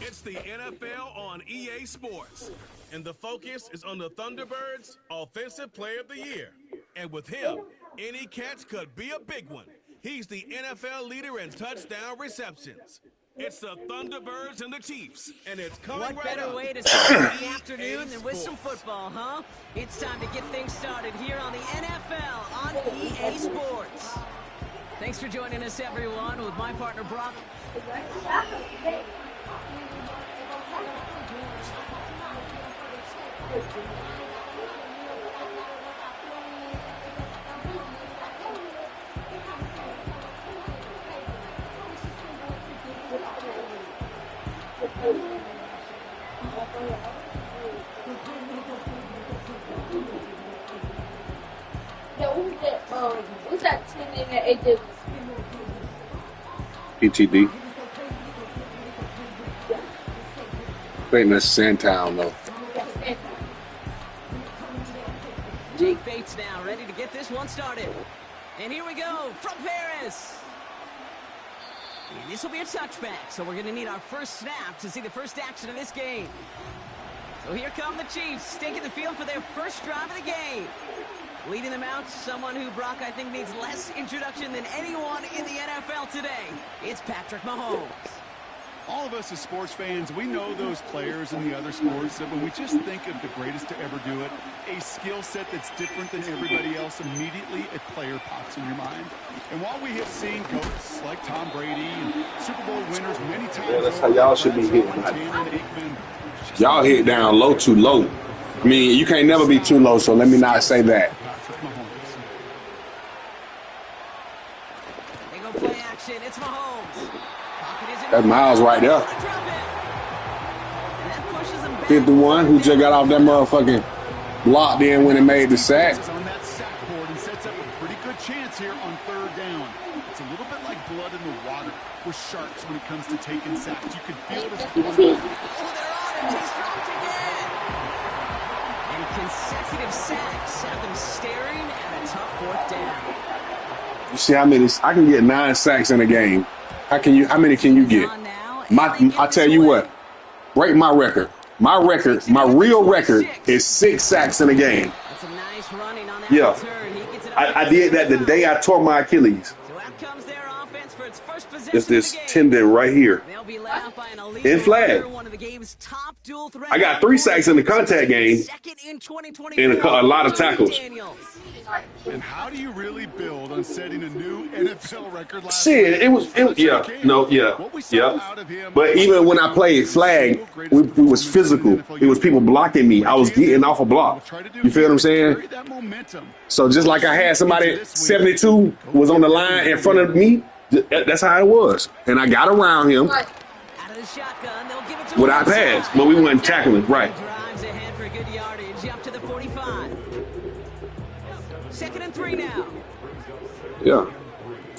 It's the NFL on EA Sports, and the focus is on the Thunderbirds' Offensive Player of the Year. And with him, any catch could be a big one. He's the NFL leader in touchdown receptions. It's the Thunderbirds and the Chiefs, and it's coming what right better up. way to start the afternoon than with some football, huh? It's time to get things started here on the NFL on EA Sports. Thanks for joining us, everyone, with my partner, Brock. What's that team name that they did? PTD. I think that's Sandtown, though. Jake Bates now ready to get this one started. And here we go from Paris. And this will be a touchback, so we're going to need our first snap to see the first action of this game. So here come the Chiefs, taking the field for their first drive of the game. Leading them out, someone who, Brock, I think needs less introduction than anyone in the NFL today. It's Patrick Mahomes. All of us as sports fans, we know those players in the other sports that when we just think of the greatest to ever do it, a skill set that's different than everybody else, immediately a player pops in your mind. And while we have seen GOATs like Tom Brady and Super Bowl winners many times, Yeah, that's how y'all should be hitting. Y'all hit down low too low. I mean, you can't never be too low, so let me not say that. They go play action. It's Mahomes. That's Miles right there. 51, who just got off that motherfucking block then when it made the sack. On that sack board and sets up a pretty good chance here on third down. It's a little bit like blood in the water with sharks when it comes to taking sacks. You can feel it as a quarterback. Oh, they're on him. He's dropped again. And consecutive sacks have them staring at a tough fourth down. You see how many? I can get 9 sacks in a game. How many can you get? I tell you what, break my record. My real record is 6 sacks in a game. That's a nice running on that Yeah, return. He gets it I did that the day I tore my Achilles. So out comes their offense for its first possession It's this of the game. tendon right here. They'll be led out by an elite In flag. player, one of the game's top dual threat. I got 3 sacks in the contact game Second in 2024. and a lot of tackles. And how do you really build on setting a new NFL record last Shit, it was yeah. But even when I played flag, we was physical. It was people blocking me. I was getting off a block. You feel what I'm saying? So just like I had somebody 72 was on the line in front of me, that's how it was. And I got around him without pass, but we weren't tackling right. Drives ahead for good yardage up to the 45. 2nd and 3 now. Yeah,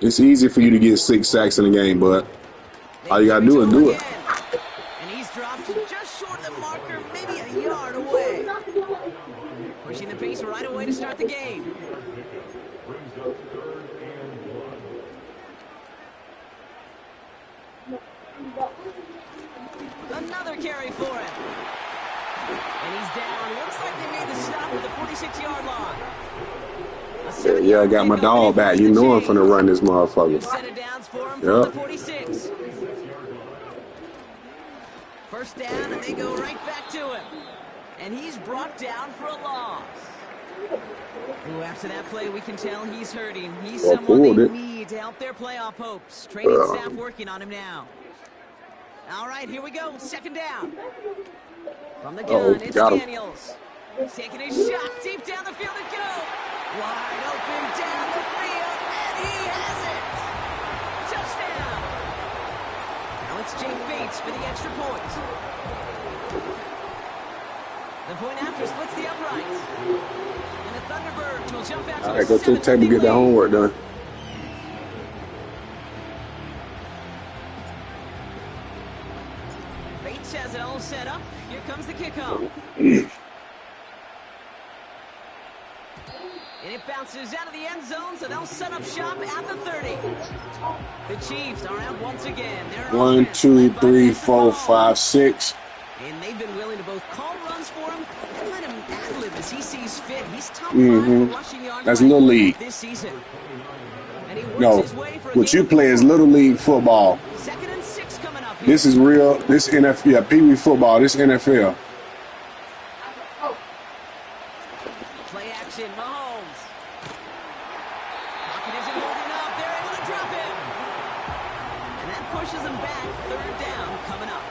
it's easy for you to get 6 sacks in a game, but all you gotta do is do it. And he's dropped just short of the marker, maybe a yard away. Pushing the pace right away to start the game. Another carry for him. And he's down. Looks like they made the stop at the 46-yard line. Yeah, I got my dog back. You know I'm finna run this motherfucker. Set it downs for him from the 46. First down, and they go right back to him. And he's brought down for a loss. Ooh, after that play, we can tell he's hurting. He's someone they need to help their playoff hopes. Training staff working on him now. All right, here we go. 2nd down. From the gun, it's Daniels. Taking a shot deep down the field and go. Wide open down the field, and he has it. Touchdown. Now it's Jake Bates for the extra point. The point after splits the uprights. And the Thunderbirds will jump out to all right, go to the table and get that homework done. Bates has it all set up. Here comes the kickoff. And it bounces out of the end zone, so they'll set up shop at the 30. The Chiefs are out once again. They're 1, 2, 3, 4, 5, 6. And they've been willing to both call runs for him and let him ad-lib as he sees fit. He's top 5 for rushing yards That's little league. this season. And he works No, his way for a what you gain of play is 4. little league football. 2nd and 6 coming up here. This is real. This NFL, yeah, Pee Wee football. This NFL. Play action, Mahomes. Pocket isn't holding up. They're able to drop him. And that pushes him back. 3rd down coming up.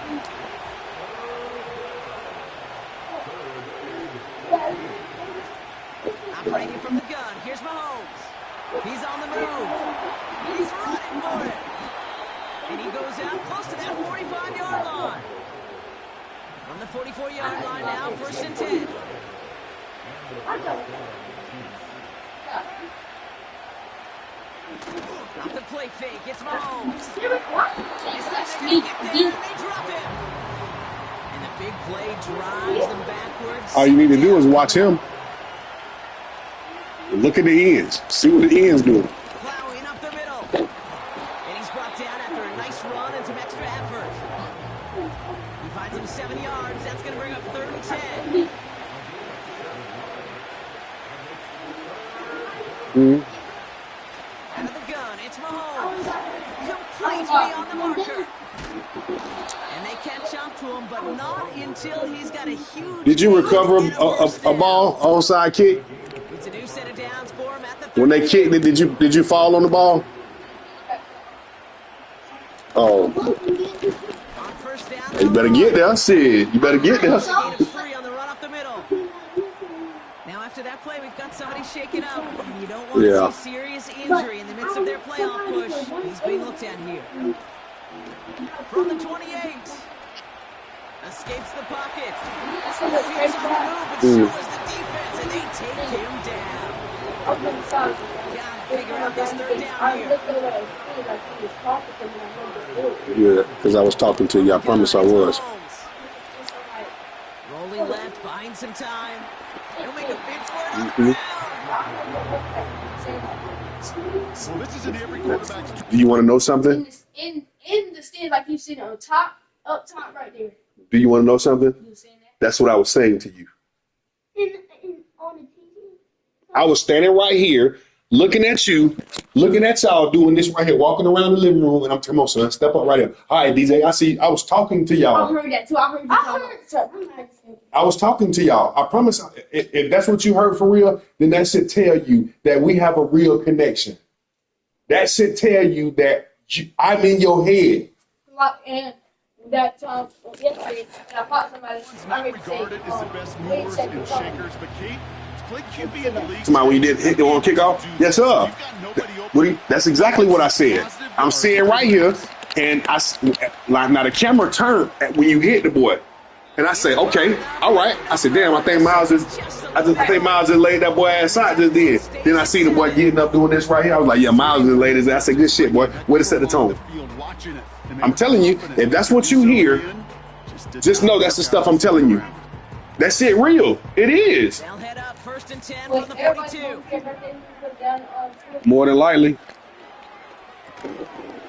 Operating from the gun. Here's Mahomes. He's on the move. He's running for it. And he goes out close to that 45-yard line. On the 44-yard line now, 1st and 10. Off the play fake, it's Mahomes. They drop him. And the big play drives them backwards. All you need to do is watch him. Look at the ends. See what the ends do. Plowing up the middle. And he's brought down after a nice run and some extra effort. He finds him 7 yards. That's going to bring up 3rd and 10. Out of the gun, it's Mahomes. Completely on the marker. And they catch up to him, but not until he's got a huge... Did you recover a ball, onside kick? It's a new set of downs for him at the 30. When they kicked it, did you fall on the ball? Oh. On 1st down, You better get there, Sid. You better get there. gain of 3 on the run up the middle. Now after that play, we've got somebody shaken up. And you don't want to see serious injury in the midst of their playoff push. He's being looked at here. From the 28. Escapes the pocket. He's on the move, but so is the defense, and they take him down. Gotta figure out this 3rd down here. Yeah, because I was talking to you. I promise I was. Rolling left, buying some time. He'll make a big play on the ground. Well, this is in every quarterback's... Do you want to know something? In the stand, like you sitting on top, up top right there. Do you want to know something? You saying that? That's what I was saying to you. On the TV. I was standing right here, looking at you, looking at y'all doing this right here, walking around the living room, and I'm telling my son, step up right here. All right, DJ, I see. I was talking to y'all. I heard that too. I heard you. I was talking to y'all. I promise. If that's what you heard for real, then that should tell you that we have a real connection. That should tell you that I'm in your head. And that yesterday, I fought somebody. It's not regarded as the best movers and shakers, but Kate, to play QB in the league... Somebody, when you did hit the one kickoff? Yes, sir. That's exactly what I said. I'm sitting right here, and now the camera turned when you hit the boy. And I say, okay, all right. I said, damn, I think Miles just laid that boy ass out just then. Then I see the boy getting up doing this right here. I was like, yeah, Miles just laid his ass. I said, good shit, boy. Way to set the tone. I'm telling you, if that's what you hear, just know that's the stuff I'm telling you. That shit real. It is. They'll head up 1st and 10 from the 42. More than likely.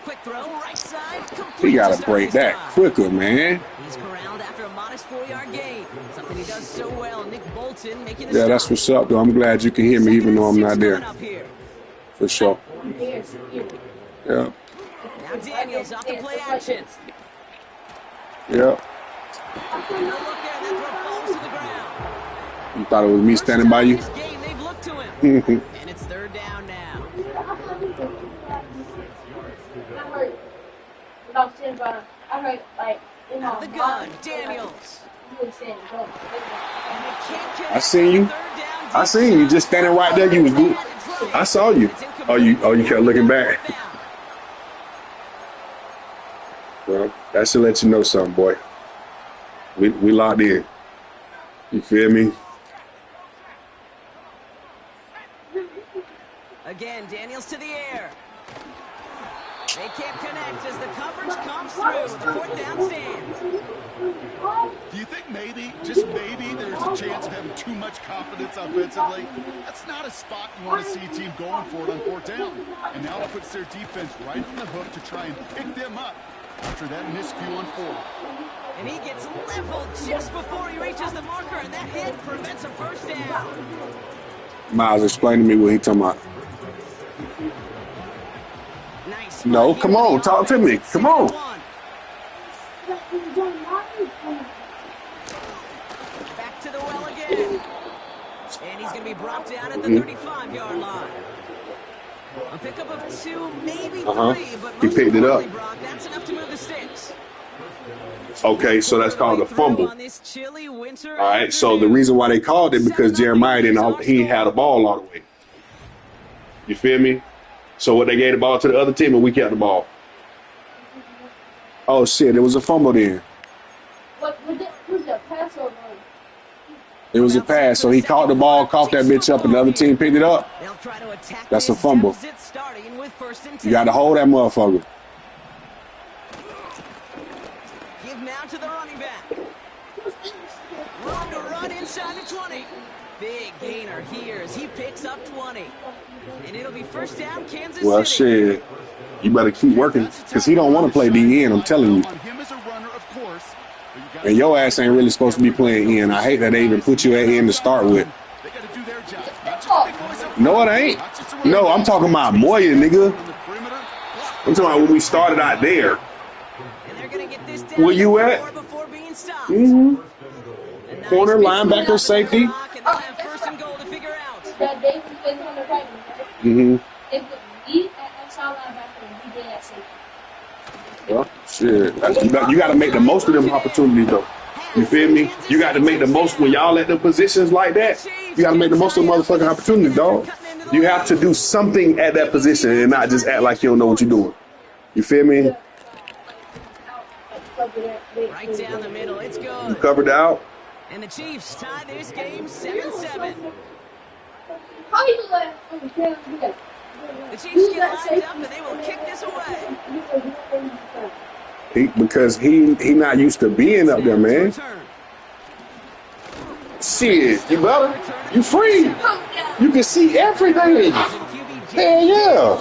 Quick throw, right side. He got to break that quicker, man. He's corralled after a modest 4-yard gain. Something he does so well. Nick Bolton making the Yeah, that's what's up, though. I'm glad you can hear me even though I'm not there. For sure. Yeah. Now Daniels off the play action. Yeah. No look there. That throw falls to the ground. You thought it was me standing by you? This game, they've looked to him. And it's 3rd down now. I heard, like, in my The gun, Daniels. I seen you. I seen you just standing right there. You was good. I saw you. Oh, you kept looking back. Well, that should let you know something, boy. We locked in. You feel me? Again, Daniels to the air. They can't connect as as the coverage comes through. The 4th down stand. Do you think maybe, just maybe, there's a chance of having too much confidence offensively? That's not a spot you want to see a team going for it on 4th down. And now it puts their defense right on the hook to try and pick them up after that miscue on 4th. And he gets leveled just before he reaches the marker, and that hit prevents a 1st down. Miles, explain to me what he's talking about. Nice. No, come on, talk to me. Come on. Back to the well again. And he's going to be brought down at the 35-yard line. A pickup of 2, maybe 3, but he picked it up. Brock, that's enough to move the sticks. Okay, so that's called a fumble. On this chilly winter All right, so the reason why they called it because Jeremiah he had the ball all the way. You feel me? So what they gave the ball to the other team and we kept the ball. Oh shit, it was a fumble then. Was it a pass or run? It was a pass, so he caught the ball, coughed that bitch up, and the other team picked it up. That's a fumble. You got to hold that motherfucker. Give now to the running back. Run inside the 20. Big gainer here as he picks up 20. And it'll be 1st down, Kansas City. Well, shit, you better keep working because he don't want to play DN, I'm telling you. And your ass ain't really supposed to be playing in. I hate that they even put you at in to start with. No, it ain't. No, I'm talking about Moya, nigga. I'm talking about when we started out there. Where you at? Corner, linebacker, safety. Well, shit. You got to make the most of them opportunities, though. You feel me? You got to make the most when y'all at the positions like that. You got to make the most of the motherfucking opportunity, dog. You have to do something at that position and not just act like you don't know what you're doing. You feel me? Right down the middle, it's good. You covered out. And the Chiefs tie this game 7-7. The Chiefs get lined up and they will kick this away. Because he not used to being up there, man. Shit, you better. You free. You can see everything. Hell yeah.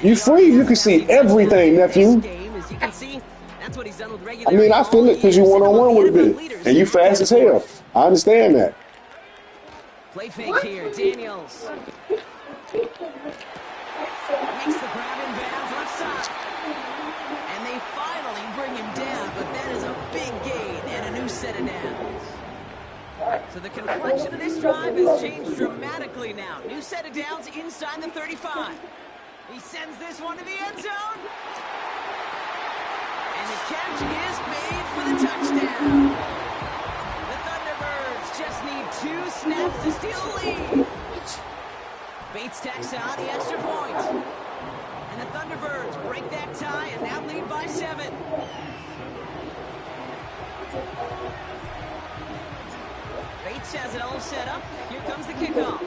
You free. You can see everything, nephew. I mean, I feel it because you one-on-one with a bit. And you fast as hell. I understand that. Play fake here, Daniels. Makes the grab in bounds left side. And they finally bring him down, but that is a big gain and a new set of downs. So the complexion of this drive has changed dramatically now. New set of downs inside the 35. He sends this one to the end zone. And the catch is made for the touchdown. The Thunderbirds just need 2 snaps to steal the lead. Bates tacks on the extra point. And the Thunderbirds break that tie and now lead by 7. Bates has it all set up. Here comes the kickoff.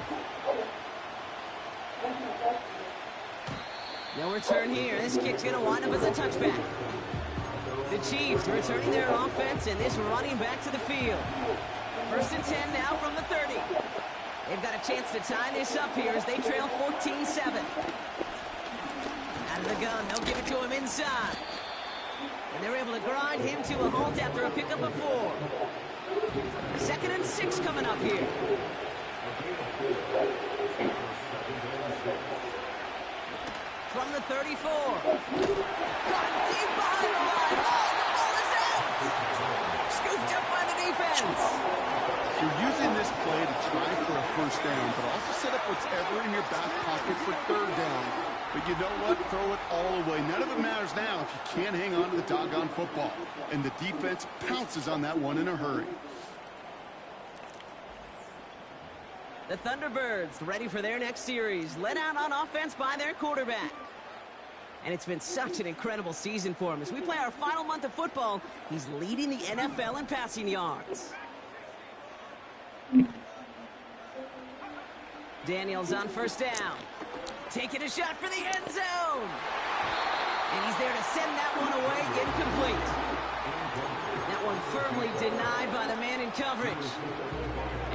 No return here. This kick's going to wind up as a touchback. The Chiefs returning their offense and this running back to the field. 1st and 10 now from the 30. They've got a chance to tie this up here as they trail 14-7. Out of the gun, they'll give it to him inside. And they're able to grind him to a halt after a pickup of 4. 2nd and 6 coming up here. From the 34. Caught deep behind the line. Oh, the ball is out. Scooped up by the defense. You're using this play to try for a 1st down, but also set up whatever in your back pocket for 3rd down. But you know what? Throw it all away. None of it matters now if you can't hang on to the doggone football. And the defense pounces on that one in a hurry. The Thunderbirds ready for their next series, led out on offense by their quarterback. And it's been such an incredible season for him. As we play our final month of football, he's leading the NFL in passing yards. Daniels on 1st down. Taking a shot for the end zone. And he's there to send that one away, incomplete. That one firmly denied by the man in coverage.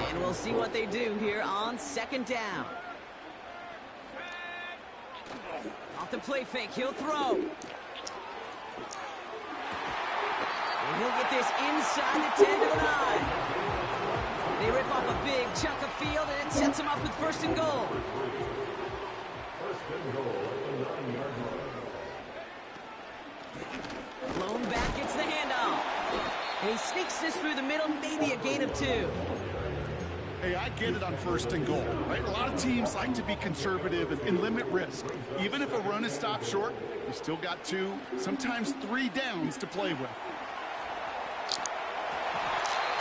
And we'll see what they do here on second down. Off the play fake, he'll throw. And he'll get this inside the 10 to the 9. They rip off a big chunk of field, and it sets them up with first and goal. Blown back, gets the handoff. And he sneaks this through the middle, maybe a gain of 2. Hey, I get it on first and goal, right? A lot of teams like to be conservative and limit risk. Even if a run is stopped short, you still got 2, sometimes 3 downs to play with.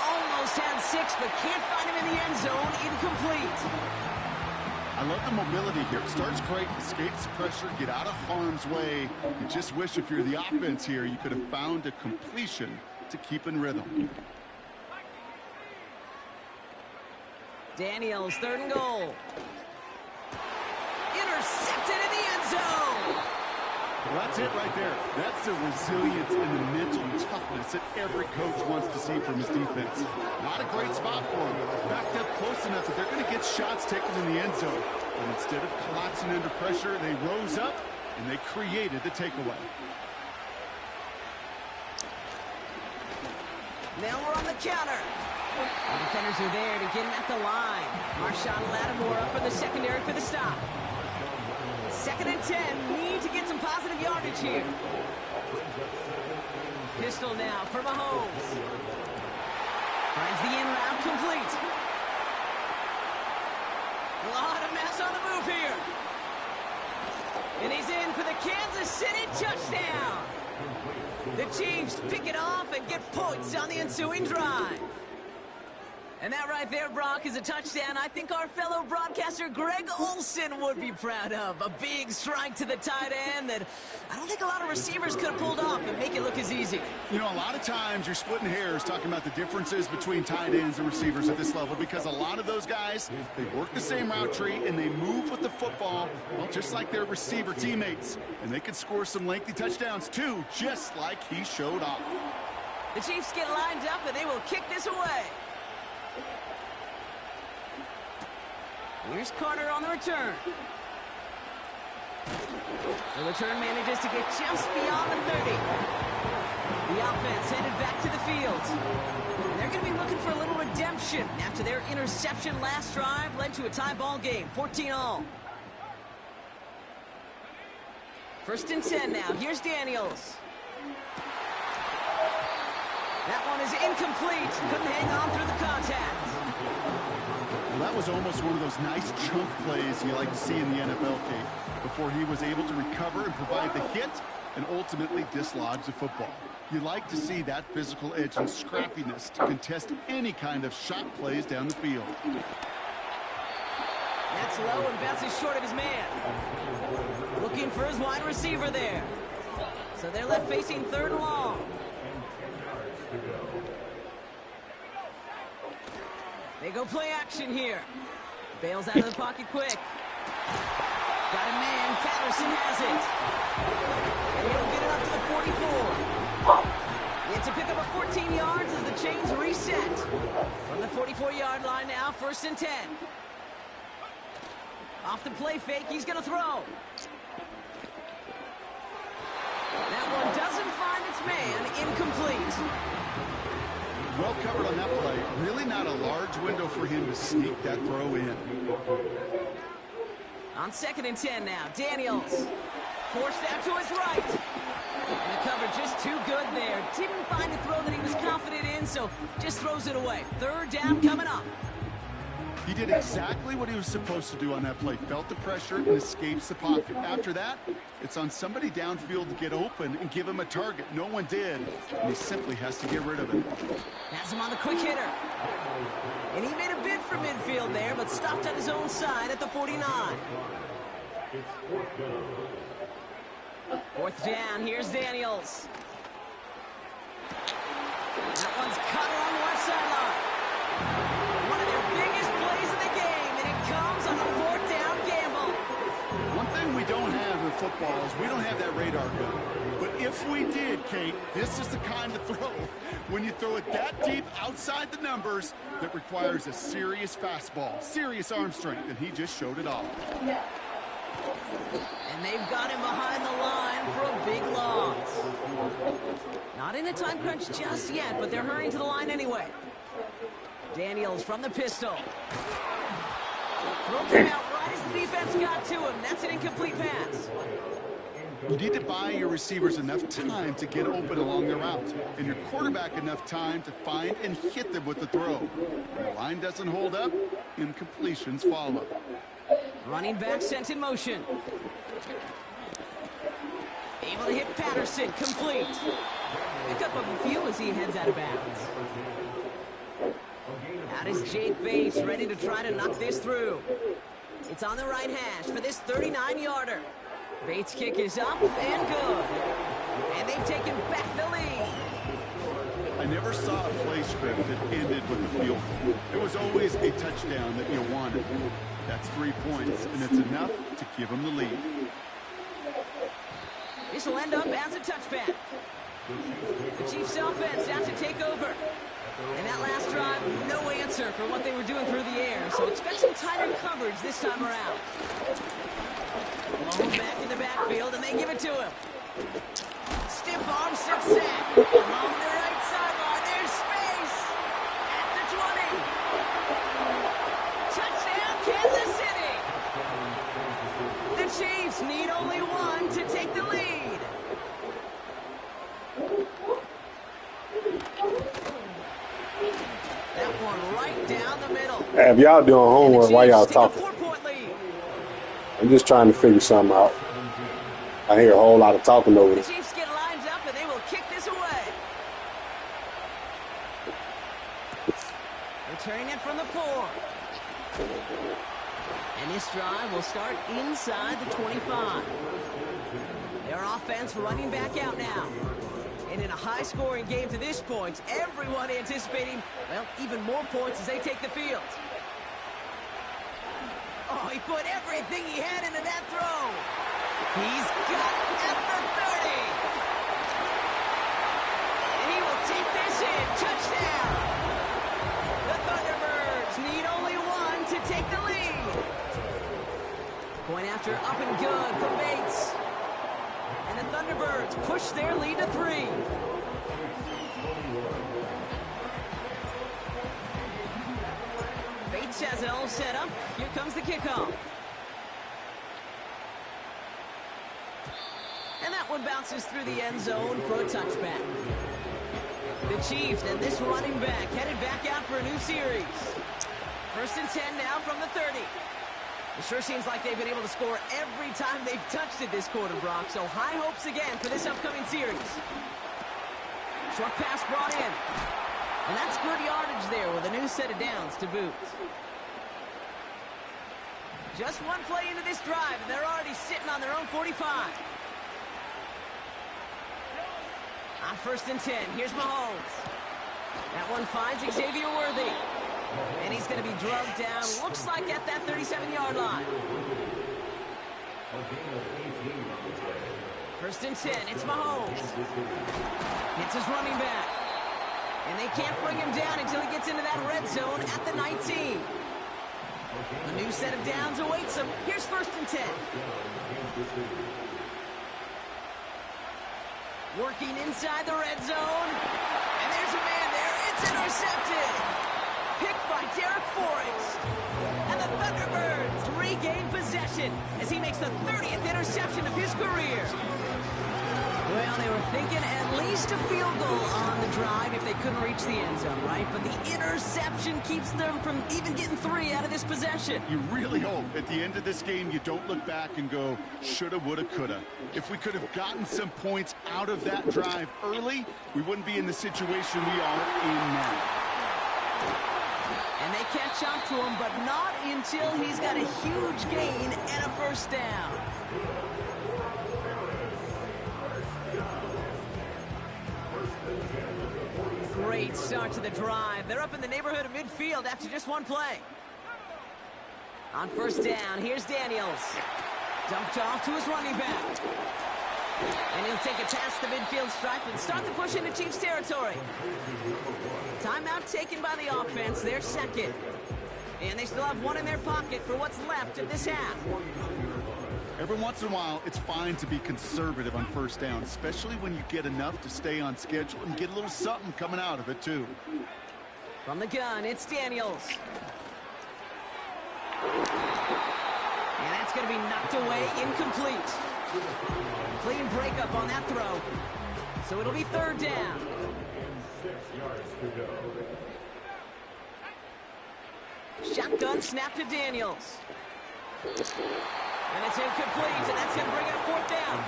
Almost had 6, but can't find him in the end zone. Incomplete. I love the mobility here. It starts great, escapes the pressure, get out of harm's way. You just wish if you're the offense here, you could have found a completion to keep in rhythm. Daniels, third and goal. Intercepted in the end zone. Well, that's it right there. That's the resilience and the mental toughness that every coach wants to see from his defense. Not a great spot for him. Backed up close enough that they're going to get shots taken in the end zone. And instead of collapsing under pressure, they rose up and they created the takeaway. Now we're on the counter. The defenders are there to get him at the line. Marshawn Lattimore up for the secondary for the stop. 2nd and 10. Need to get some positive yardage here. Pistol now for Mahomes. Finds the in route complete. A lot of mess on the move here. And he's in for the Kansas City touchdown. The Chiefs pick it off and get points on the ensuing drive. And that right there, Brock, is a touchdown I think our fellow broadcaster Greg Olsen would be proud of. A big strike to the tight end that I don't think a lot of receivers could have pulled off and make it look as easy. You know, a lot of times you're splitting hairs talking about the differences between tight ends and receivers at this level because a lot of those guys, they work the same route tree and they move with the football, well, just like their receiver teammates. And they can score some lengthy touchdowns too, just like he showed off. The Chiefs get lined up and they will kick this away. Here's Carter on the return. The return manages to get just beyond the 30. The offense headed back to the field. And they're going to be looking for a little redemption after their interception last drive led to a tie ball game, 14-all. 1st and 10 now. Here's Daniels. That one is incomplete. Couldn't hang on through the contact. Well, that was almost one of those nice chunk plays you like to see in the NFL, Kate, before he was able to recover and provide the hit and ultimately dislodge the football. You like to see that physical edge and scrappiness to contest any kind of shot plays down the field. That's low and bounces short of his man. Looking for his wide receiver there. So they're left facing 3rd and long. They go play action here. Bails out of the pocket quick. Got a man. Patterson has it. And he'll get it up to the 44. It's a pick up of 14 yards as the chains reset. From the 44-yard line now, 1st and 10. Off the play fake, he's going to throw. That one doesn't find its man. Incomplete. Well covered on that play. Really not a large window for him to sneak that throw in. On 2nd and 10 now, Daniels forced out to his right. And the coverage just too good there. Didn't find a throw that he was confident in, so just throws it away. 3rd down coming up. He did exactly what he was supposed to do on that play. Felt the pressure and escapes the pocket. After that, it's on somebody downfield to get open and give him a target. No one did, and he simply has to get rid of it. Has him on the quick hitter. And he made a bid for midfield there, but stopped at his own side at the 49. 4th down, here's Daniels. That one's cut along the left sideline. One of their biggest plays of the game, and it comes on a 4th down gamble. One footballs, we don't have that radar gun. But if we did, Kate, this is the kind of throw, when you throw it that deep outside the numbers, that requires a serious fastball, serious arm strength, and he just showed it off. And they've got him behind the line for a big loss. Not in a time crunch just yet, but they're hurrying to the line anyway. Daniels from the pistol. Throw came out right as the defense got to him. That's an incomplete pass. You need to buy your receivers enough time to get open along their route, and your quarterback enough time to find and hit them with the throw. When the line doesn't hold up, incompletions follow. Running back sent in motion. Able to hit Patterson, complete. Pick up a few as he heads out of bounds. Out is Jake Bates, ready to try to knock this through. It's on the right hash for this 39-yarder. Bates' kick is up and good. And they've taken back the lead. I never saw a play script that ended with a field goal. It was always a touchdown that you wanted. That's 3 points, and it's enough to give them the lead. This will end up as a touchback. The Chiefs' offense out to take over. And that last drive, no answer for what they were doing through the air. So expect some tighter coverage this time around. Long back in the backfield, and they give it to him. Stiff arm sack. Along the right sideline, there's space. At the 20. Touchdown, Kansas City. The Chiefs need only one to take the lead. That one right down the middle. Hey, if y'all doing homework, why y'all talking? I'm just trying to figure something out. I hear a whole lot of talking over The this. Chiefs get lined up, and they will kick this away. Returning it from the 4. And this drive will start inside the 25. Their offense running back out now. And in a high-scoring game to this point, everyone anticipating, well, even more points as they take the field. Oh, he put everything he had into that throw. He's got it at the 30. And he will take this in. Touchdown. The Thunderbirds need only one to take the lead. Point after up and good for Bates. And the Thunderbirds push their lead to 3. Bates has it all set up. Here comes the kickoff. And that one bounces through the end zone for a touchback. The Chiefs and this running back headed back out for a new series. 1st and 10 now from the 30. It sure seems like they've been able to score every time they've touched it this quarter, Brock. So high hopes again for this upcoming series. Short pass brought in. And that's good yardage there with a new set of downs to boot. Just one play into this drive, and they're already sitting on their own 45. On 1st and 10, here's Mahomes. That one finds Xavier Worthy. And he's going to be drugged down, looks like at that 37-yard line. 1st and 10, it's Mahomes. It's his running back. And they can't bring him down until he gets into that red zone at the 19. A new set of downs awaits him. Here's 1st and 10. Working inside the red zone. And there's a man there. It's intercepted. Picked by Derek Forrest. And the Thunderbirds regain possession as he makes the 30th interception of his career. Well, they were thinking at least a field goal on the drive if they couldn't reach the end zone, right? But the interception keeps them from even getting 3 out of this possession. You really hope at the end of this game you don't look back and go, shoulda, woulda, coulda. If we could have gotten some points out of that drive early, we wouldn't be in the situation we are in now. And they catch up to him, but not until he's got a huge gain and a 1st down. Great start to the drive. They're up in the neighborhood of midfield after just one play. On 1st down, here's Daniels. Dumped off to his running back. And he'll take it past the midfield stripe and start the push into Chiefs territory. Timeout taken by the offense, their second. And they still have one in their pocket for what's left of this half. Every once in a while, it's fine to be conservative on first down, especially when you get enough to stay on schedule and get a little something coming out of it, too. From the gun, it's Daniels. And that's going to be knocked away, incomplete. Clean breakup on that throw. So it'll be third down. 6 yards to go. Shotgun snap to Daniels. And it's incomplete, and that's going to bring up fourth down.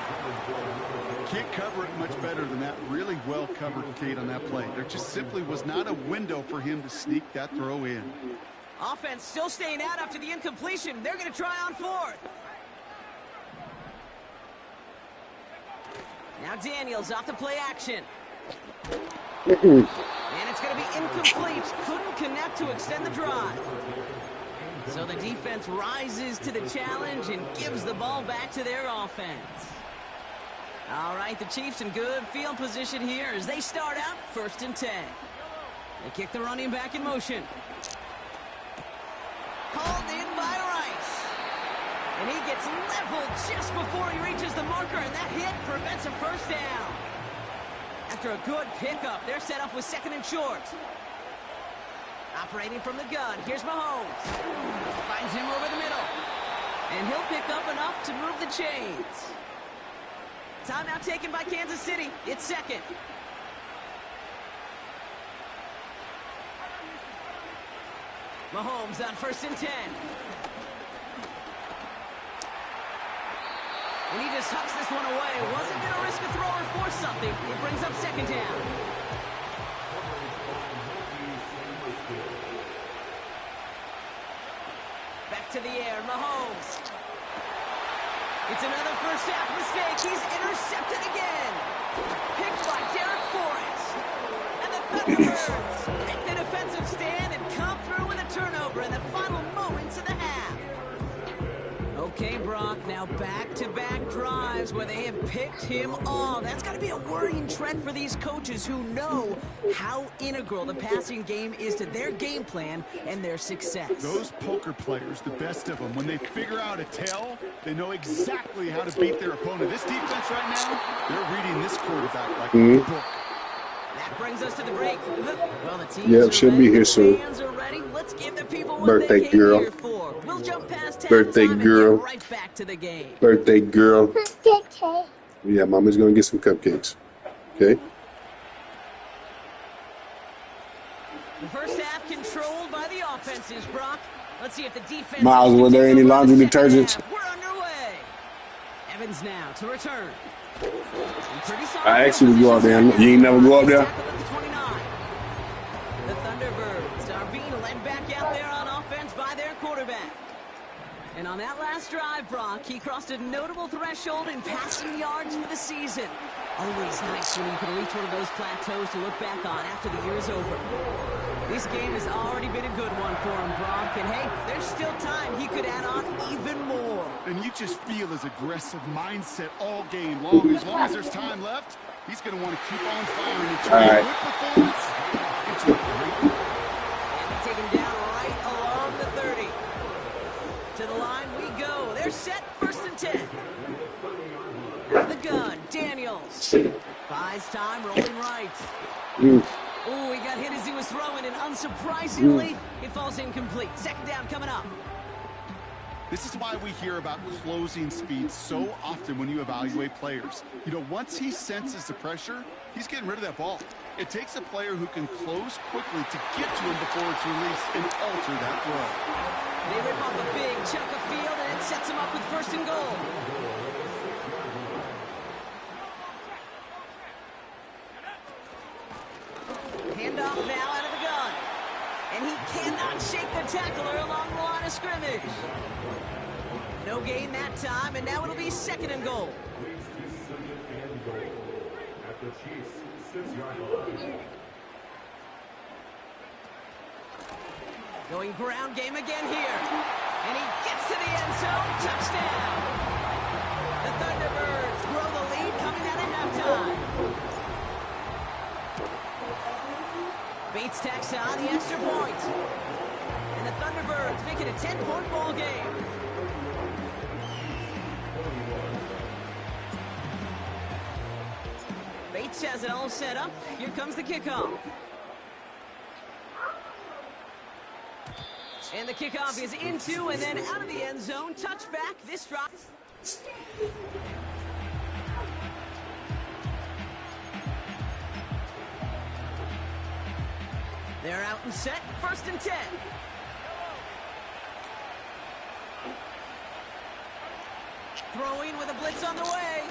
Can't cover it much better than that. Really well covered, Kate, on that play. There just simply was not a window for him to sneak that throw in. Offense still staying out after the incompletion. They're going to try on fourth. Now Daniels off the play action. And it's going to be incomplete. Couldn't connect to extend the drive. So the defense rises to the challenge and gives the ball back to their offense. All right, the Chiefs in good field position here as they start out 1st and 10. They kick the running back in motion. Called in by Rice. And he gets leveled just before he reaches the marker, and that hit prevents a first down. After a good pickup, they're set up with 2nd and short. Operating from the gun, here's Mahomes. Finds him over the middle. And he'll pick up enough to move the chains. Timeout taken by Kansas City. It's second. Mahomes on 1st and 10. And he just hucks this one away. Wasn't going to risk a throw or force something. It brings up 2nd down. Back to the air, Mahomes. It's another first half mistake. He's intercepted again. Picked by Derek Forrest. And the Thunderbirds make the defensive stand and come through with a turnover in the final moments of the half. Okay, Brock, now back-to-back drives where they have picked him off. That's got to be a worrying trend for these coaches who know how integral the passing game is to their game plan and their success. Those poker players, the best of them, when they figure out a tell, they know exactly how to beat their opponent. This defense right now, they're reading this quarterback like a book. That brings us to the break. Well, the teams should be here soon. Fans are ready. Let's give the people what Birthday they came girl. here for. We'll jump past Birthday halftime and girl. get right back to the game. Birthday girl. Yeah, Mama's going to get some cupcakes. Okay? The first half controlled by the offenses, Brock. Let's see if the defense... Miles, were there any laundry detergents? We're underway. Evans now to return. I actually would go up there. You ain't never go up there? The Thunderbirds are being led back out there on offense by their quarterback. And on that last drive, Brock, he crossed a notable threshold in passing yards for the season. Always nice when you can reach one of those plateaus to look back on after the year is over. This game has already been a good one for him, Brock. And hey, there's still time. He could add on even more. And you just feel his aggressive mindset all game long. As long as there's time left, he's going to want to keep on firing and try a good performance into a great one. And they take him down right along the 30. To the line we go. They're set 1st and 10. Out of the gun, Daniels. Buys time, rolling right. Oh, he got hit as he was throwing, and unsurprisingly, it falls incomplete. 2nd down coming up. This is why we hear about closing speed so often when you evaluate players. You know, once he senses the pressure, he's getting rid of that ball. It takes a player who can close quickly to get to him before it's released and alter that throw. They rip off a big chunk of field, and it sets him up with 1st and goal. Handoff now out of the gun. And he cannot shake the tackler along the line of scrimmage. No gain that time, and now it'll be 2nd and goal. At the Chiefs' 6-yard line. Going ground game again here. And he gets to the end zone. Touchdown. saw the extra point. And the Thunderbirds make it a 10-point ball game. Bates has it all set up. Here comes the kickoff. And the kickoff is into and then out of the end zone. Touchback this drive. They're out and set. 1st and 10. Throwing with a blitz on the way.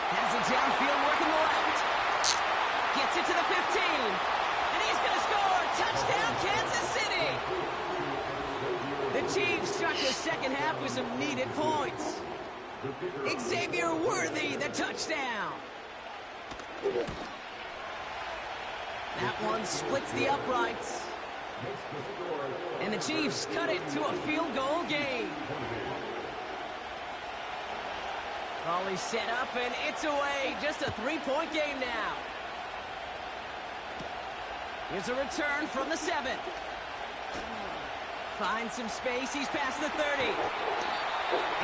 Has it downfield working the left. Gets it to the 15. And he's going to score. Touchdown, Kansas City. The Chiefs start the second half with some needed points. Xavier Worthy, the touchdown. That one splits the uprights. And the Chiefs cut it to a field goal game. Volley set up, and it's away. Just a 3-point game now. Here's a return from the 7. Finds some space. He's past the 30.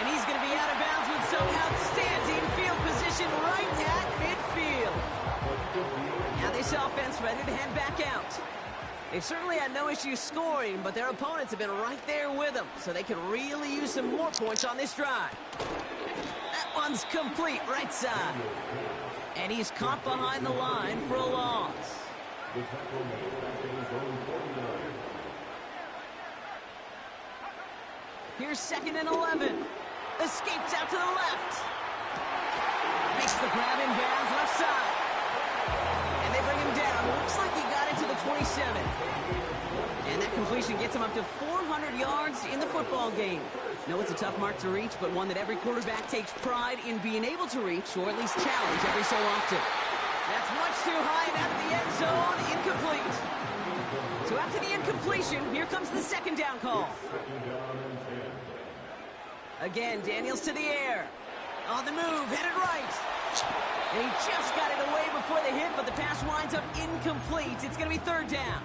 And he's going to be out of bounds with some outstanding field position right at midfield. Now this offense ready to head back out. They've certainly had no issue scoring, but their opponents have been right there with them, so they could really use some more points on this drive. That one's complete right side. And he's caught behind the line for a loss. Here's 2nd and 11. Escapes out to the left. Makes the grab in bounds left side. And they bring him down. Looks like he got into the 27. And that completion gets him up to 400 yards in the football game. No, it's a tough mark to reach, but one that every quarterback takes pride in being able to reach, or at least challenge every so often. That's much too high and out of the end zone. Incomplete. So after the incompletion, here comes the 2nd down call. Again, Daniels to the air. On the move, headed right. And he just got it away before the hit, but the pass winds up incomplete. It's going to be 3rd down.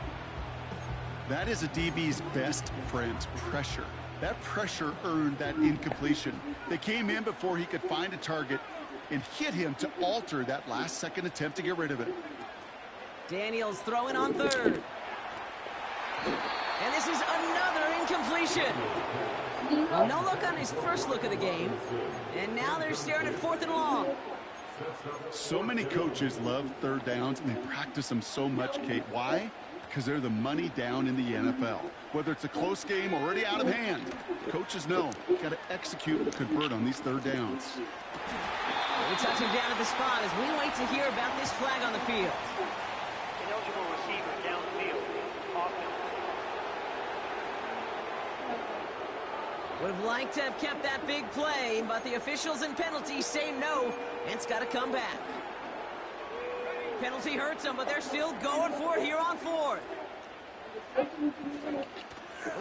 That is a DB's best friend, pressure. That pressure earned that incompletion. They came in before he could find a target and hit him to alter that last-second attempt to get rid of it. Daniels throwing on 3rd. And this is another incompletion. Well, no look on his first look of the game. And now they're staring at 4th and long. So many coaches love 3rd downs, and they practice them so much, Kate. Why? Because they're the money down in the NFL. Whether it's a close game already out of hand, coaches know you've got to execute and convert on these 3rd downs. We touch him down at the spot as we wait to hear about this flag on the field. Ineligible receiver downfield. Offense. Would have liked to have kept that big play, but the officials and penalties say no, and it's got to come back. Penalty hurts them, but they're still going for it here on 4th.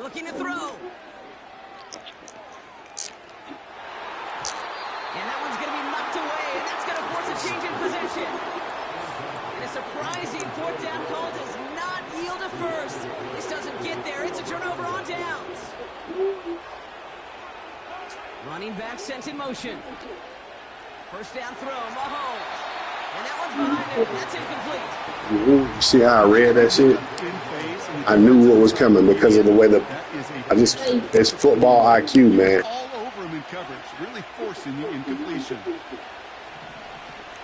Looking to throw. And that one's going to be knocked away, and that's going to force a change in position. And a surprising 4th down call does not yield a first. This doesn't get there. It's a turnover on downs. Running back sent in motion. 1st down throw, Mahomes. And that one's behind him. That's incomplete. You see how I read that shit? I knew what was coming because of the way that it's football IQ, man. All over him in coverage, really forcing the incompletion.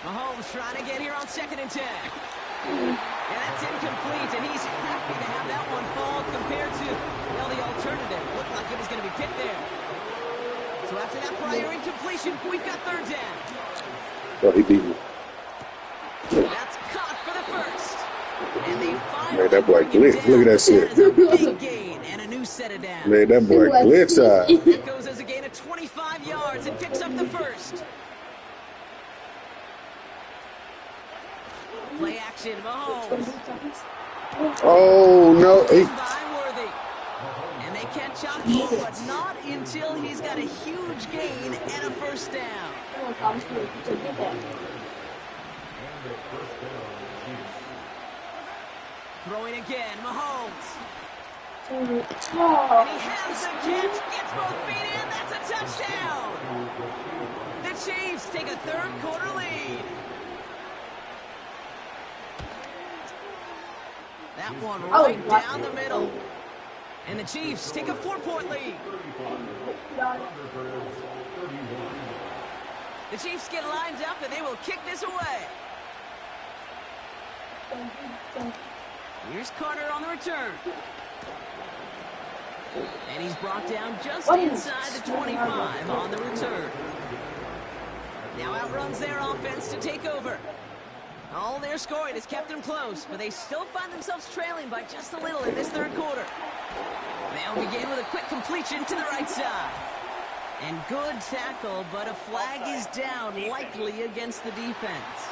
Mahomes trying to get here on 2nd and 10. And that's incomplete, and he's happy to have that one fall compared to, well, the alternative. Looked like it was going to be picked there. So after that prior incompletion, we've got 3rd down. Oh, he beat me. That's caught for the 1st. And they finally Man, that boy glitch. Look at that shit. That is a big gain and a new set of downs. Man, that boy glitch. It goes as a gain of 25 yards and picks up the 1st. Play action, Mahomes. Oh, no. By Worthy. And they catch up, but not until he's got a huge gain and a 1st down. Throwing again, Mahomes. And he Oh, has the catch, gets both feet in, that's a touchdown! The Chiefs take a third quarter lead. That one right down the middle. And the Chiefs take a 4-point lead. The Chiefs get lined up and they will kick this away. Here's Carter on the return. And he's brought down just inside the 25 on the return. Now outruns their offense to take over. All their scoring has kept them close, but they still find themselves trailing by just a little in this third quarter. They'll begin with a quick completion to the right side. And good tackle, but a flag is down, likely against the defense.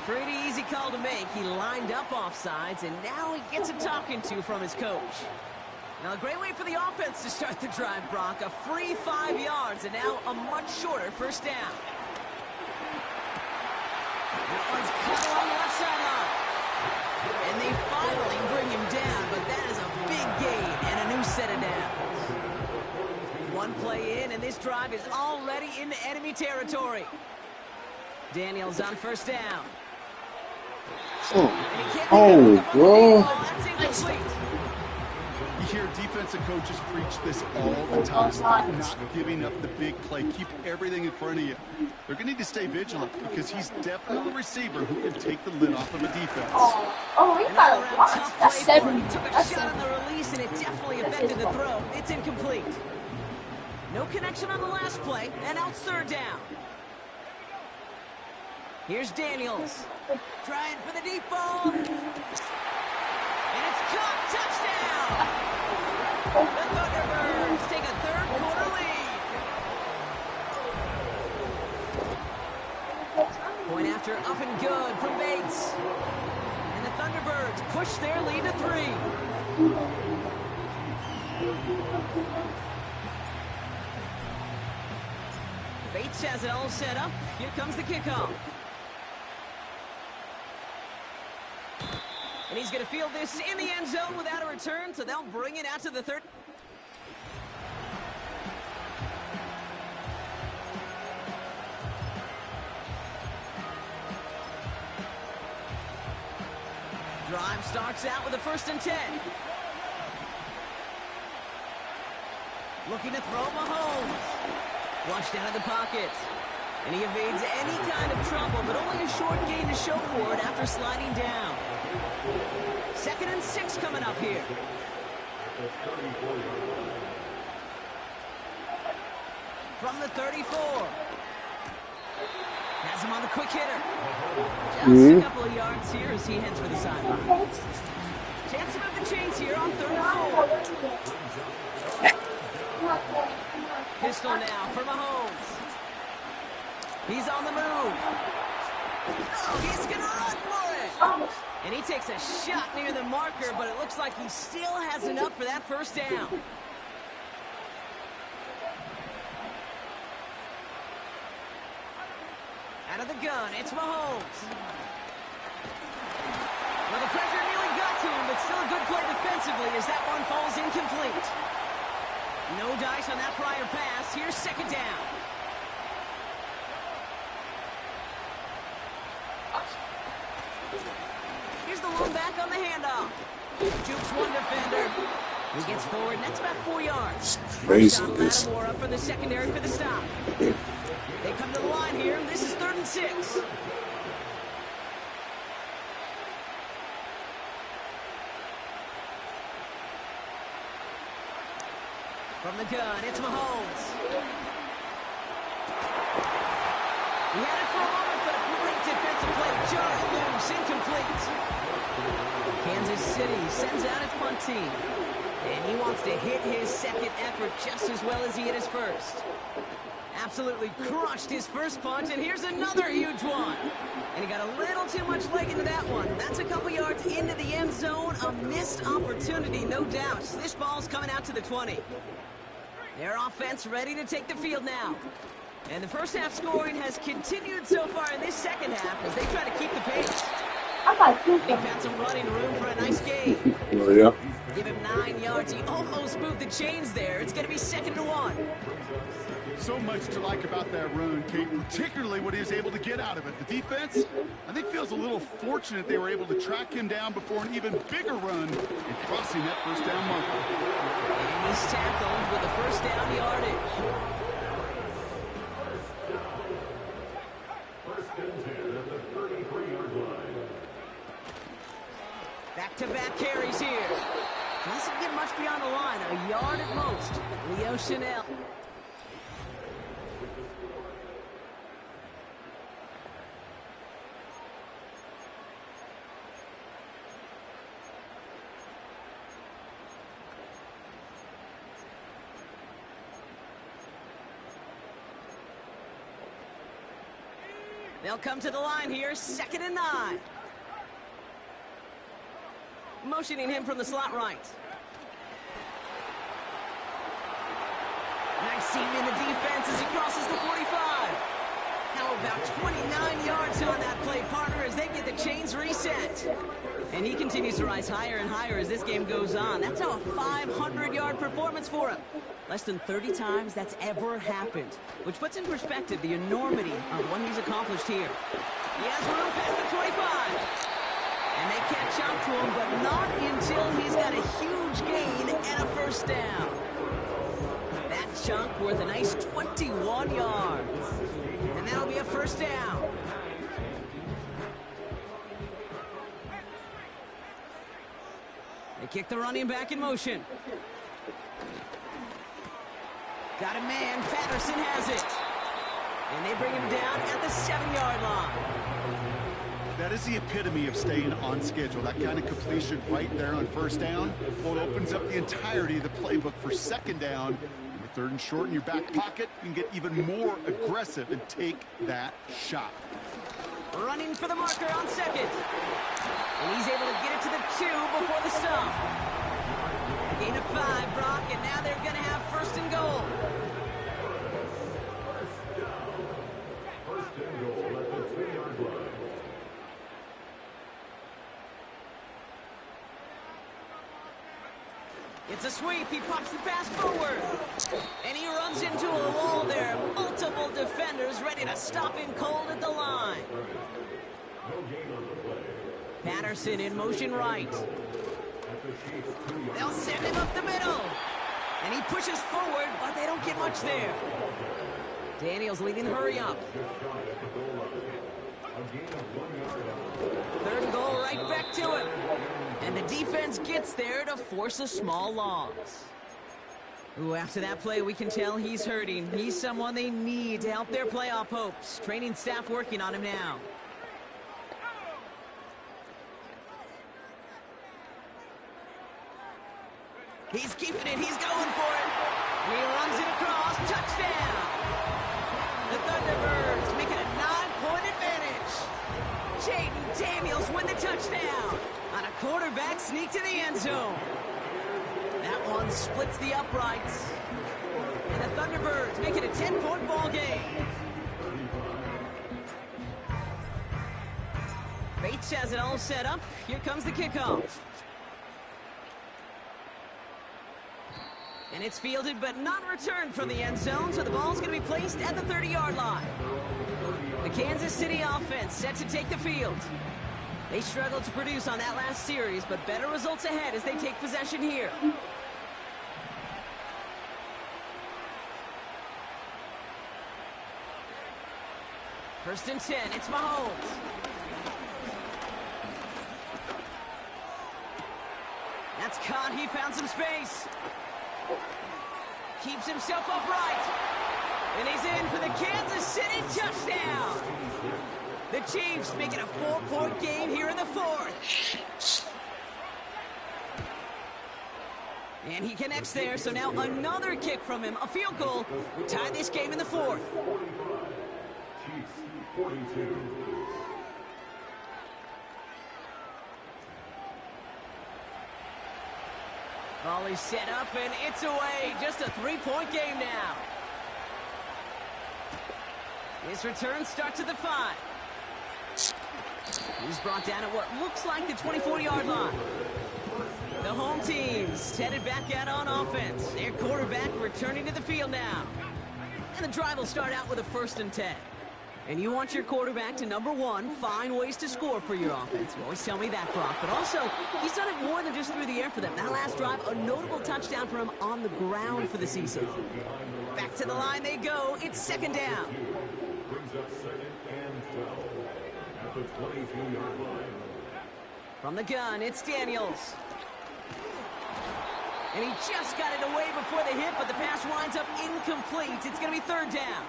Pretty easy call to make. He lined up offsides, and now he gets a talking to from his coach. Now, a great way for the offense to start the drive, Brock. A free 5 yards, and now a much shorter first down. That one's cut along the left sideline. And they finally bring him down, but that is a big gain and a new set of downs. One play in, and this drive is already into enemy territory. Daniels on first down. Bro. That's incomplete. You hear defensive coaches preach this all the time, not giving up the big play. Keep everything in front of you. They're going to need to stay vigilant because he's definitely a receiver who can take the lid off of a defense. oh, we got a block. That's 7. He took a That's shot on the release, and it definitely affected the throw. It's incomplete. No connection on the last play, and out third down. Here's Daniels. Trying for the deep ball. And it's caught. Touchdown! The Thunderbirds take a third quarter lead. Point after up and good from Bates. And the Thunderbirds push their lead to 3. Bates has it all set up. Here comes the kickoff. And he's going to field this in the end zone without a return, so they'll bring it out to the third. Drive starts out with a 1st and 10. Looking to throw Mahomes. Flushed out of the pocket. And he evades any kind of trouble, but only a short gain to show for it after sliding down. 2nd and 6 coming up here. From the 34. Has him on the quick hitter. Just a couple of yards here as he heads for the sideline. Chance to move the chains here on 3rd and 4. Pistol now for Mahomes. He's on the move. Oh, he's going to run for it. And he takes a shot near the marker, but it looks like he still has enough for that first down. Out of the gun, it's Mahomes. Well, the pressure nearly got to him, but still a good play defensively as that one falls incomplete. No dice on that prior pass. Here's 2nd down. Here's the long back on the handoff. Jukes one defender. He gets forward, and that's about 4 yards. First down, Lattimore up for the secondary for the stop. They come to the line here. This is 3rd and 6. From the gun, it's Mahomes. He had it for a moment, but a great defensive play. Jarred loose, incomplete. Kansas City sends out its punt team. And he wants to hit his 2nd effort just as well as he hit his 1st. Absolutely crushed his first punt, and here's another huge one. And he got a little too much leg into that one. That's a couple yards into the end zone. A missed opportunity, no doubt. This ball's coming out to the 20. Their offense ready to take the field now. And the first half scoring has continued so far in this second half as they try to keep the pace. I got two And he found some running room for a nice gain. Oh, yeah. Give him 9 yards. He almost moved the chains there. It's going to be 2nd and 1. So much to like about that run, Kate, particularly what he was able to get out of it. The defense, I think, feels a little fortunate they were able to track him down before an even bigger run and crossing that first down marker. And he's tackled with a first down yardage. First and 10 at the 33-yard line. Back-to-back carries here. Doesn't get much beyond the line. A yard at most. Leo Chanel. They'll come to the line here, 2nd and 9. Motioning him from the slot right. Nice seam in the defense as he crosses the 45. How about 29 yards on that play, partner, as they get the chains reset. And he continues to rise higher and higher as this game goes on. That's a 500-yard performance for him. Less than 30 times that's ever happened, which puts in perspective the enormity of what he's accomplished here. He has room past the 25. And they catch up to him, but not until he's got a huge gain and a first down. That chunk worth a nice 21 yards. And that'll be a first down. They kick the running back in motion. Got a man. Patterson has it. And they bring him down at the 7-yard line. That is the epitome of staying on schedule. That kind of completion right there on first down. Well, it opens up the entirety of the playbook for 2nd down. And with 3rd and short in your back pocket, you can get even more aggressive and take that shot. Running for the marker on 2nd. And he's able to get it to the 2 before the stop. Gain of 5, Brock, and now they're going to have 1st and goal. First and goal at the 3-yard line. It's a sweep. He pops the pass forward. And he runs into a wall there. Multiple defenders ready to stop him cold at the line. Patterson in motion right. They'll send him up the middle. And he pushes forward, but they don't get much there. Daniels leading the hurry up. 3rd and goal right back to him. And the defense gets there to force a small loss. Ooh, after that play, we can tell he's hurting. He's someone they need to help their playoff hopes. Training staff working on him now. He's keeping it. He's going for it. And he runs it across. Touchdown. The Thunderbirds make it a 9-point advantage. Jaden Daniels win the touchdown on a quarterback sneak to the end zone. That one splits the uprights. And the Thunderbirds make it a 10-point ball game. Bates has it all set up. Here comes the kickoff. And it's fielded but not returned from the end zone, so the ball's going to be placed at the 30-yard line. The Kansas City offense set to take the field. They struggled to produce on that last series, but better results ahead as they take possession here. First and 10, it's Mahomes. That's caught. He found some space. Keeps himself upright. And he's in for the Kansas City touchdown. The Chiefs make it a 4-point game here in the 4th. And he connects there, so now another kick from him. A field goal will tie this game in the 4th. Chiefs 42. Volley set up, and it's away. Just a 3-point game now. His return starts at the 5. He's brought down at what looks like the 24-yard line. The home team's headed back out on offense. Their quarterback returning to the field now. And the drive will start out with a 1st and 10. And you want your quarterback to, number one, find ways to score for your offense. You always tell me that, Brock. But also, he's done it more than just through the air for them. That last drive, a notable touchdown for him on the ground for the season. Back to the line they go. It's 2nd down. Brings up 2nd and 12 at the 22-yard line. From the gun, it's Daniels. And he just got it away before the hit, but the pass winds up incomplete. It's going to be 3rd down.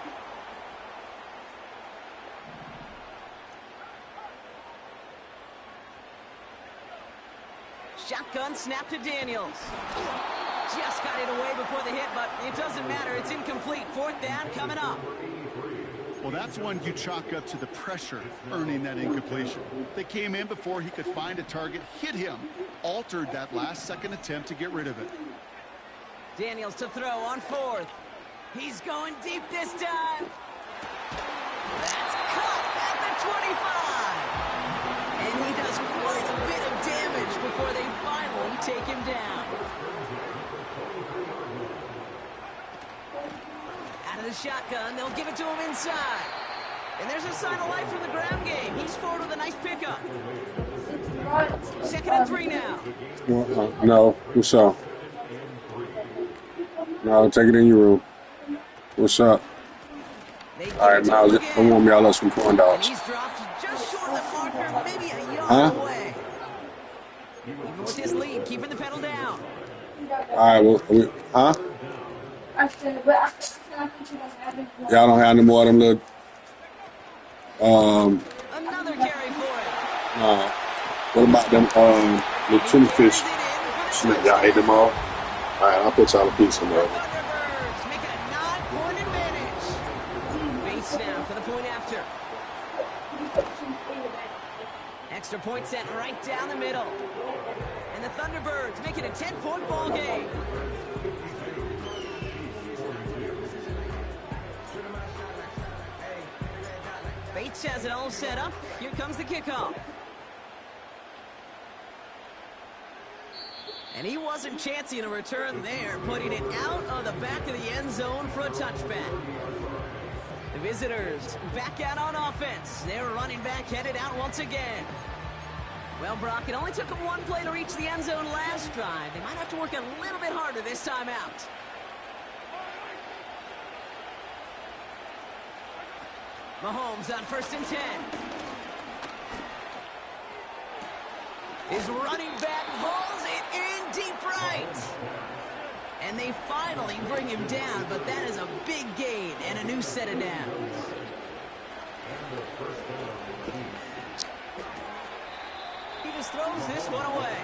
Shotgun snap to Daniels. Just got it away before the hit, but it doesn't matter. It's incomplete. 4th down coming up. Well, that's one you chalk up to the pressure earning that incompletion. They came in before he could find a target, hit him, altered that last-second attempt to get rid of it. Daniels to throw on 4th. He's going deep this time. That's caught at the 25. And he does quite a bit of damage before they finally take him down. Out of the shotgun, they'll give it to him inside. And there's a sign of life from the ground game. He's forward with a nice pickup. 2nd and 3 now. No, what's up? No, take it in your room. What's up? All right, Miles, I want me all up some corn dogs. He's dropped just short of the marker, maybe a yard away. Even with his lead, keeping the pedal down. All right, well, y'all don't have no more of them little. Another carry for it. What about them the tuna fish? Y'all ate them all? All right, I'll put y'all a piece of them. Thunderbirds making a 9-point advantage. Base now for the point after. Extra point set right down the middle. And the Thunderbirds make it a 10-point ball game. Bates has it all set up. Here comes the kickoff. And he wasn't chancing a return there, putting it out of the back of the end zone for a touchback. The visitors back out on offense. Their running back headed out once again. Well, Brock, it only took them one play to reach the end zone last drive. They might have to work a little bit harder this time out. Mahomes on 1st and 10. His running back hauls it in deep right. And they finally bring him down, but that is a big gain and a new set of downs. He just throws this one away.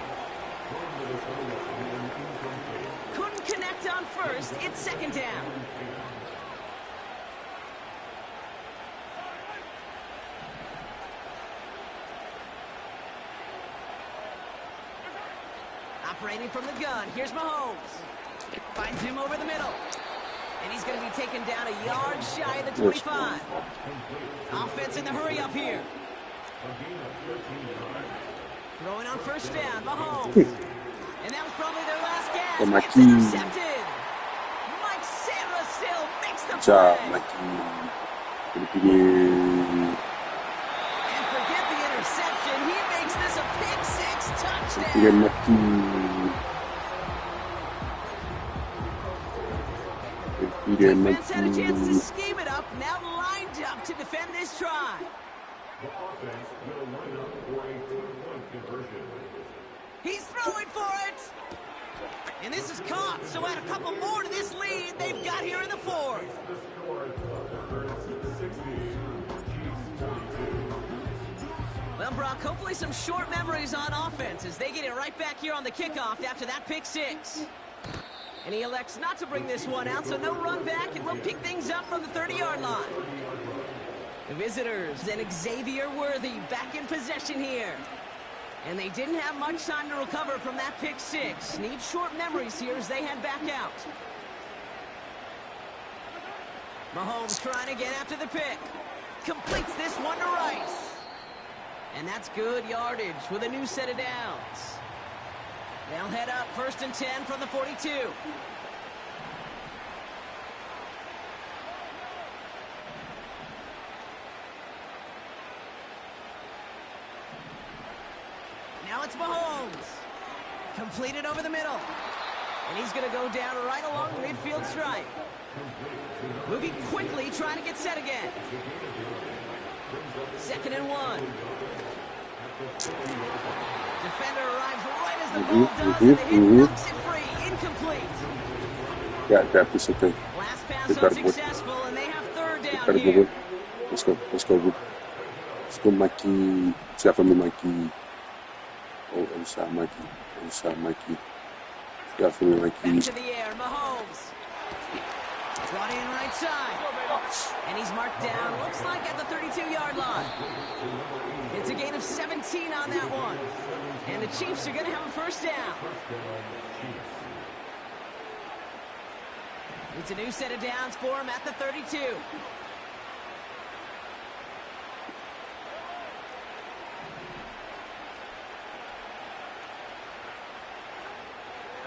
Couldn't connect on 1st. It's 2nd down. Operating from the gun, here's Mahomes. Finds him over the middle. And he's going to be taken down a yard shy of the 25. Offense in the hurry up here. Throwing on 1st down, Mahomes. And that was probably their last gasp. It's intercepted. Mike Sarah still makes the play. And forget the interception. He makes this a pick-6 touchdown. Defense had a chance to scheme it up, now lined up to defend this try. The offense will line up for a 2-point conversion. He's throwing for it. And this is caught, so add a couple more to this lead they've got here in the 4th. The score, Thunderbirds 60, Chiefs 22. Well, Brock, hopefully some short memories on offense as they get it right back here on the kickoff after that pick-6. And he elects not to bring this one out, so no run back, and we'll pick things up from the 30-yard line. The visitors and Xavier Worthy back in possession here. And they didn't have much time to recover from that pick-6. Need short memories here as they head back out. Mahomes trying to get after the pick. Completes this one to Rice. And that's good yardage with a new set of downs. They'll head up 1st and 10 from the 42. Now it's Mahomes. Completed over the middle. And he's going to go down right along the midfield stripe. Moving quickly, trying to get set again. 2nd and 1. Defender arrives right as the ball does, and the hit knocks it free. Incomplete. That piece of thing. Last pass unsuccessful, and they have 3rd down here. Let's go. Let's go, Mikey. Step for me, Mikey. Oh, inside, Mikey. Inside, Mikey. Step for me, Mikey. Back to the air, Mahomes. Brought in right side. And he's marked down, looks like at the 32-yard line. It's a gain of 17 on that one. And the Chiefs are going to have a 1st down. It's a new set of downs for him at the 32.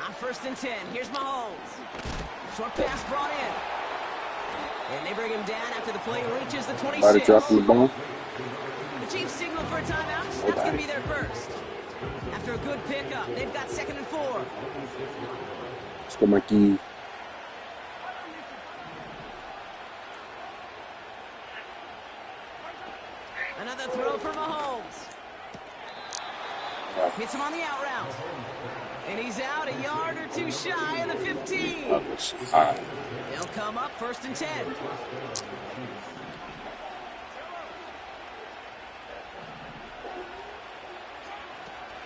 On 1st and 10, here's Mahomes. Short pass brought in. And they bring him down after the play reaches the 26. Try to drop the ball. The Chiefs signal for a timeout. That's going to be their first. After a good pickup, they've got 2nd and 4. Let's go, Mikey. Another throw for Mahomes. Hits him on the out route. And he's out a yard or two shy of the 15. They'll come up 1st and 10.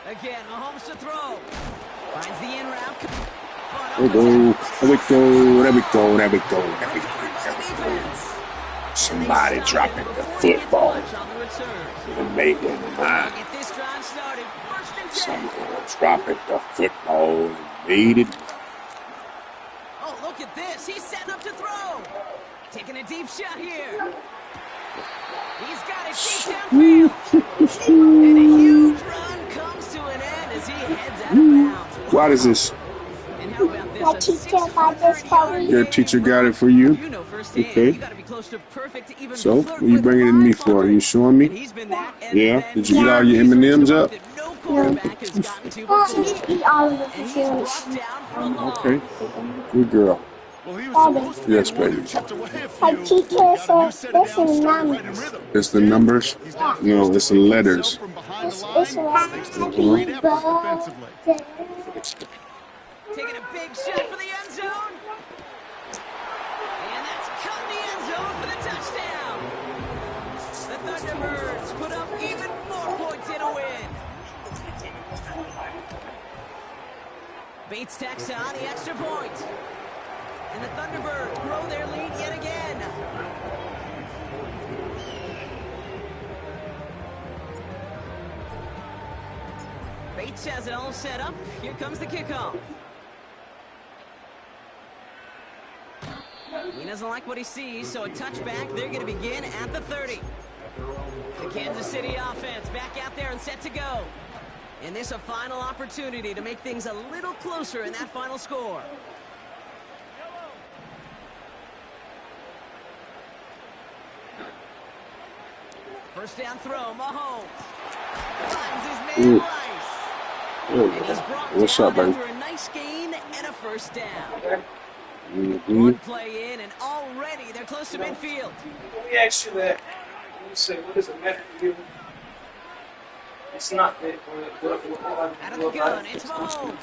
Again, Mahomes to throw. Finds the in route. There we go. Somebody dropping the football and making mine. Get this drive started. 1st and 10. Someone dropping the football and made it. Oh, look at this. He's setting up to throw. Taking a deep shot here. He's got it deep downfield. And a huge run comes to an end as he heads out of bounds. What is this? And how about this? Your teacher got it for you? You know firsthand, Okay. you gotta be close to perfect to even So, flirt what are you with bringing it to me for? Are you showing And me? he's been that Yeah. and Did you get all your M&Ms up? that no quarterback has gotten to Well, before. just eat all of it And for he's sure. brought down for a loss. Okay. Good girl. Well, he was Father. supposed to be Yes, the one baby. who chipped away a My few. teacher Got a new said set of this downs, is started right in numbers. rhythm. It's the numbers? He's not No, forced to it's the keep letters. himself from behind the It's line, happy thanks to the great effort defensively. birthday. Taking a big shot for the end zone. And that's cut in the end zone for the touchdown. The Thunderbirds put up even more points in a win. Bates tacks on the extra point. And the Thunderbirds grow their lead yet again. Bates has it all set up. Here comes the kickoff. He doesn't like what he sees, so a touchback. They're going to begin at the 30. The Kansas City offense back out there and set to go. And this a final opportunity to make things a little closer in that final score. First down throw, Mahomes. Finds his man Rice. And he's brought What's down up, baby? after a nice gain and a 1st down. Mm-hmm. One play in, and already they're close to midfield. Let me ask you that. You say, what is a method for you? It's not that. Out of the gun, it's Mahomes.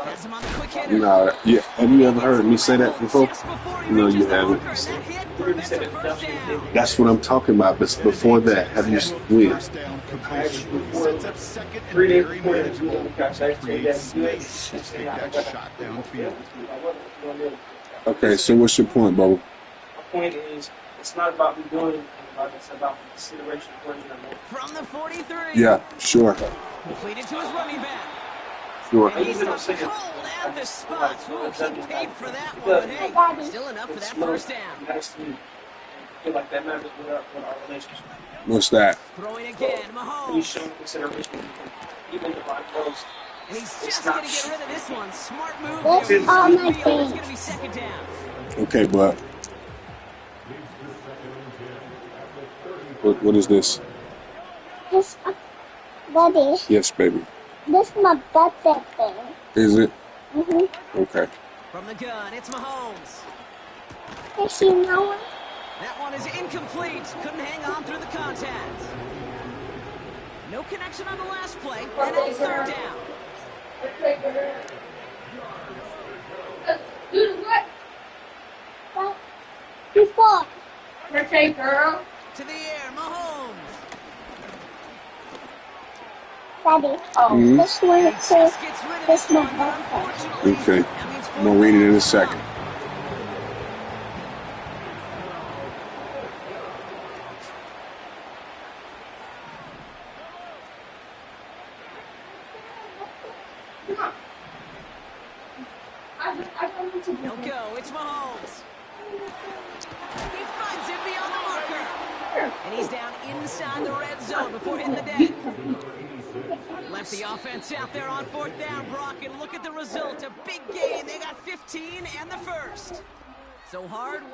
Has him on the quick hitter. No, yeah. Have you ever heard me say that before? Just before he No, reaches you the haven't. marker, and that hit prevents a 1st down. That's what I'm talking about. But before that, have you when? First down completion. Sets up 2nd and 3 days very before manageable. that, Creates space to take that shot downfield. Okay, so what's your point, Bubba? My point is, it's not about me doing anything about it. It's about the consideration for you. From the 43. Yeah, sure, Completed to his running back. sure. And he's not cold at the spot. Ooh, he paid for that one. But hey, still enough for that 1st down. That's me. feel like that matters with our relationship. What's that? Throwing again, He's Mahomes. showing consideration, even if I knows. And he's It's just not going to get rid of this one. Smart move That's there. He's all on my the field. It's things. going to be second down. Okay, but what is this? This, Daddy, Yes, baby. this is my birthday thing. Is it? Mm-hmm. Okay. From the gun, it's Mahomes. You see no one? That one is incomplete. Couldn't hang on through the contact. No connection on the last play. And it's third down. What? Before. Birthday girl. To the air, Mahomes. Daddy, Mhm. this one He says just gets rid of this this my one, but birthday. unfortunately, Okay. that means I'm gonna read it in a second. He'll go. It's Mahomes. He finds it beyond the marker. And he's down inside the red zone before hitting the deck. Left the offense out there on fourth down, Brock, and look at the result. A big gain. They got 15 and the first. So hard work.